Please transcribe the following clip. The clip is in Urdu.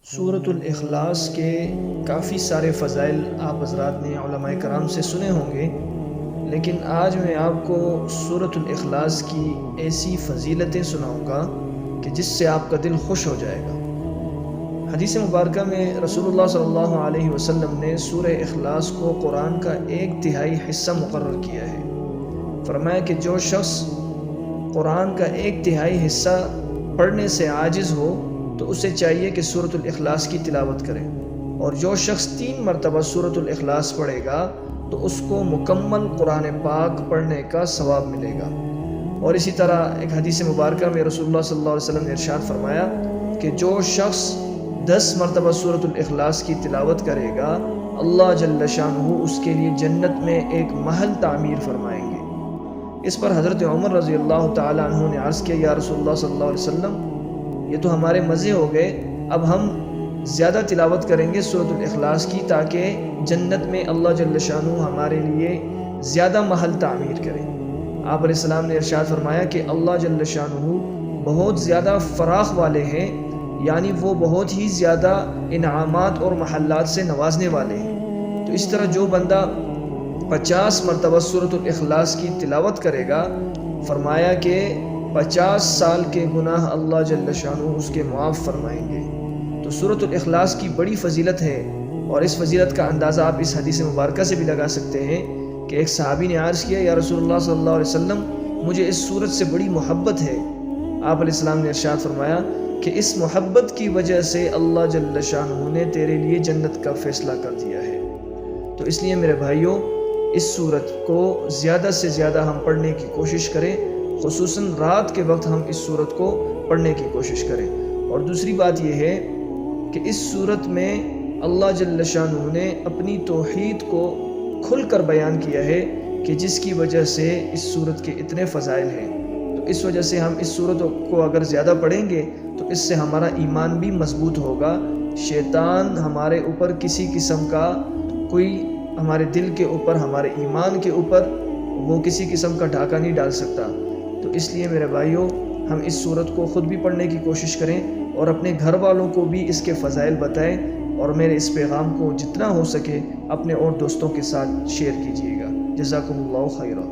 سورۃ الاخلاص کے کافی سارے فضائل آپ حضرات نے علماء کرام سے سنے ہوں گے، لیکن آج میں آپ کو سورۃ الاخلاص کی ایسی فضیلتیں سناؤں گا کہ جس سے آپ کا دل خوش ہو جائے گا۔ حدیث مبارکہ میں رسول اللہ صلی اللہ علیہ وسلم نے سورہ اخلاص کو قرآن کا 1/3 حصہ مقرر کیا ہے۔ فرمایا کہ جو شخص قرآن کا 1/3 حصہ پڑھنے سے عاجز ہو تو اسے چاہیے کہ سورۃ الاخلاص کی تلاوت کرے، اور جو شخص 3 مرتبہ سورۃ الاخلاص پڑھے گا تو اس کو مکمل قرآن پاک پڑھنے کا ثواب ملے گا۔ اور اسی طرح ایک حدیث مبارکہ میں رسول اللہ صلی اللہ علیہ وسلم نے ارشاد فرمایا کہ جو شخص 10 مرتبہ سورۃ الاخلاص کی تلاوت کرے گا، اللہ جل شانہ اس کے لیے جنت میں ایک محل تعمیر فرمائیں گے۔ اس پر حضرت عمر رضی اللہ تعالی عنہ نے عرض کیا، یا رسول اللہ صلی اللہ علیہ وسلم، یہ تو ہمارے مزے ہو گئے، اب ہم زیادہ تلاوت کریں گے سورۃ الاخلاص کی تاکہ جنت میں اللہ جل شانہ ہمارے لیے زیادہ محل تعمیر کرے۔ آپ علیہ السلام نے ارشاد فرمایا کہ اللہ جل شانہ بہت زیادہ فراخ والے ہیں، یعنی وہ بہت ہی زیادہ انعامات اور محلات سے نوازنے والے ہیں۔ تو اس طرح جو بندہ 50 مرتبہ سورۃ الاخلاص کی تلاوت کرے گا، فرمایا کہ 50 سال کے گناہ اللہ جل شانہ اس کے معاف فرمائیں گے۔ تو سورۃ الاخلاص کی بڑی فضیلت ہے، اور اس فضیلت کا اندازہ آپ اس حدیث مبارکہ سے بھی لگا سکتے ہیں کہ ایک صحابی نے عرض کیا، یا رسول اللہ صلی اللہ علیہ وسلم، مجھے اس سورت سے بڑی محبت ہے۔ آپ علیہ السلام نے ارشاد فرمایا کہ اس محبت کی وجہ سے اللہ جل شانہ نے تیرے لیے جنت کا فیصلہ کر دیا ہے۔ تو اس لیے میرے بھائیوں، اس سورت کو زیادہ سے زیادہ ہم پڑھنے کی کوشش کریں، خصوصاً رات کے وقت ہم اس سورت کو پڑھنے کی کوشش کریں۔ اور دوسری بات یہ ہے کہ اس سورت میں اللہ جل شانہ نے اپنی توحید کو کھل کر بیان کیا ہے کہ جس کی وجہ سے اس سورت کے اتنے فضائل ہیں۔ تو اس وجہ سے ہم اس سورت کو اگر زیادہ پڑھیں گے تو اس سے ہمارا ایمان بھی مضبوط ہوگا، شیطان ہمارے اوپر کسی قسم کا کوئی ہمارے دل کے اوپر، ہمارے ایمان کے اوپر وہ کسی قسم کا ڈھاکہ نہیں ڈال سکتا۔ تو اس لیے میرے بھائیوں، ہم اس سورت کو خود بھی پڑھنے کی کوشش کریں اور اپنے گھر والوں کو بھی اس کے فضائل بتائیں، اور میرے اس پیغام کو جتنا ہو سکے اپنے اور دوستوں کے ساتھ شیئر کیجیے گا۔ جزاکم اللہ خیرا۔